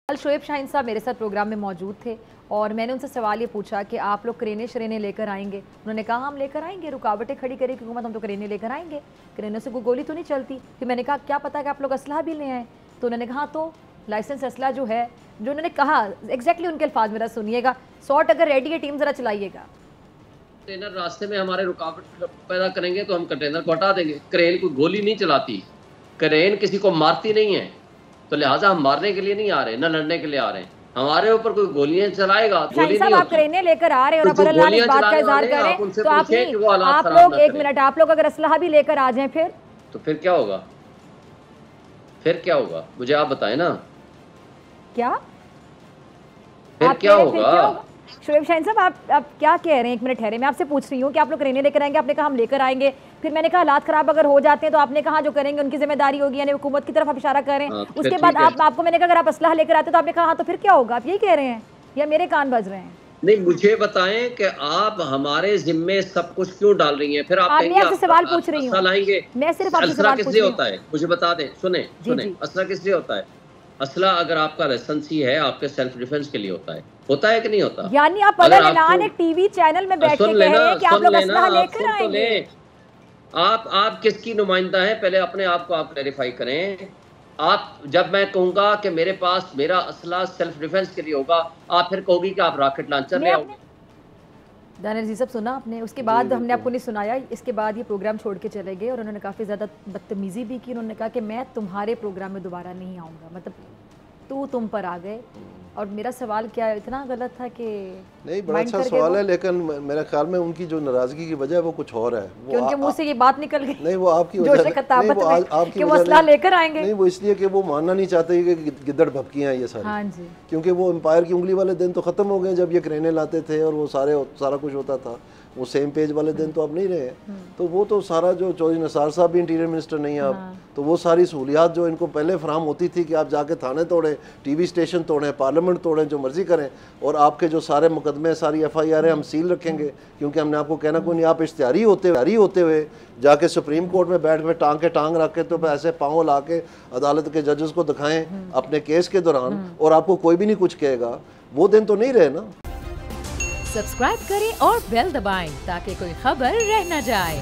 कल शोएब शाहीन साहब मेरे साथ प्रोग्राम में मौजूद थे और मैंने उनसे सवाल ये पूछा कि आप लोग क्रेनें शरेनें लेकर आएंगे। उन्होंने कहा हम लेकर आएंगे, रुकावटें खड़ी करेगी हुकूमत, हम तो क्रेनें लेकर आएंगे, क्रेनों से कोई गोली तो नहीं चलती। फिर मैंने कहा क्या पता कि आप लोग असलहा भी ले आए। तो उन्होंने कहा तो लाइसेंस असलहा जो है, जो उन्होंने कहा एग्जैक्टली उनके अल्फाज मेरा सुनिएगा, 100 अगर रेडी है टीम ज़रा चलाइएगा। कंटेनर रास्ते में हमारे रुकावट पैदा करेंगे तो हम कंटेनर को हटा देंगे। क्रेन कोई गोली नहीं चलाती, क्रेन किसी को मारती नहीं है, तो लिहाजा हम मारने के लिए नहीं आ रहे, न लड़ने के लिए आ रहे हैं। हमारे ऊपर कोई गोलियां चलाएगा, गोली नहीं आप क्रेनें लेकर आ रहे हैं और अगर इस बात का इज़हार करें तो आप लोग एक मिनट, आप लोग अगर असलहा भी लेकर आ जाएं तो फिर क्या होगा? फिर क्या होगा मुझे आप बताएं ना। क्या फिर क्या होगा? शोएब शाहीन साहब आप क्या कह रहे हैं? एक मिनट ठहरे, मैं आपसे पूछ रही हूँ कि आप लोग क्रेनें लेकर आएंगे। आपने कहा हम लेकर आएंगे, फिर मैंने कहा हालात खराब अगर हो जाते हैं तो आपने कहा जो करेंगे उनकी जिम्मेदारी होगी, यानी हुकूमत की तरफ आप इशारा कर रहे हैं। उसके बाद आपको मैंने कहा अगर आप असलहा लेकर आते तो आपने कहा हाँ तो फिर क्या होगा? आप यही कह रहे हैं या मेरे कान बज रहे हैं? नहीं, मुझे बताएं कि आप हमारे जिम्मे सब कुछ क्यों डाल रही हैं? फिर आप आपसे सवाल पूछ रही हूँ, मैं सिर्फ आपसे सवाल पूछ रही हूँ। होता है मुझे बता दें, सुने असला किस लिए होता है? असला अगर आपका लाइसेंस ही है, आपके सेल्फ डिफेंस के लिए होता है कि नहीं होता? यानी आप अलग एक टीवी चैनल में बैठ के कह रहे हैं कि आप लोग असलहा लेकर आएंगे। आप किसकी नुमाइंदा हैं? पहले अपने आप को आप क्लैरिफाई करें। आप जब मैं कहूंगा कि मेरे पास मेरा असला सेल्फ डिफेंस के लिए होगा, आप फिर कहोगी कि आप रॉकेट लॉन्चर ले आओगे। दानिश जी साहब सुना आपने, उसके बाद हमने आपको नहीं सुनाया। इसके बाद ये प्रोग्राम छोड़ के चले गए और उन्होंने काफ़ी ज़्यादा बदतमीज़ी भी की। उन्होंने कहा कि मैं तुम्हारे प्रोग्राम में दोबारा नहीं आऊँगा, मतलब तुम पर आ गए। और मेरा सवाल क्या है, इतना गलत था कि नहीं, बड़ा अच्छा सवाल है, लेकिन मेरे ख्याल में उनकी जो नाराजगी की वजह है वो कुछ और है। वो उनके मुंह से ये बात निकल गई। नहीं, वो आपकी वजह नहीं, वो मसला लेकर आएंगे। नहीं, वो इसलिए कि वो मानना नहीं चाहते कि गिद्दड़ भपकियां हैं ये सारी। हाँ जी, क्योंकि वो एम्पायर की उंगली वाले दिन तो खत्म हो गए जब ये क्रेनें लाते थे और वो सारा कुछ होता था। वो सेम पेज वाले दिन तो अब नहीं रहे। तो वो तो सारा जो चौधरी निसार साहब भी इंटीरियर मिनिस्टर नहीं है अब, तो वो सारी सहूलियात जो इनको पहले फराम होती थी कि आप जाके थाने तोड़ें, टीवी स्टेशन तोड़ें, पार्लियामेंट तोड़ें, जो मर्जी करें, और आपके जो सारे मुकदमे, सारी FIR हम सील रखेंगे, क्योंकि हमने आपको कहना कोई नहीं। आप इश्तिहारी होते हुए जाके सुप्रीम कोर्ट में बैठ के टांग के टांग रख के तो ऐसे पाँव ला के अदालत के जजेस को दिखाएं अपने केस के दौरान, और आपको कोई भी नहीं कुछ कहेगा। वो दिन तो नहीं रहे ना। सब्सक्राइब करें और बेल दबाएं ताकि कोई खबर रह न जाए।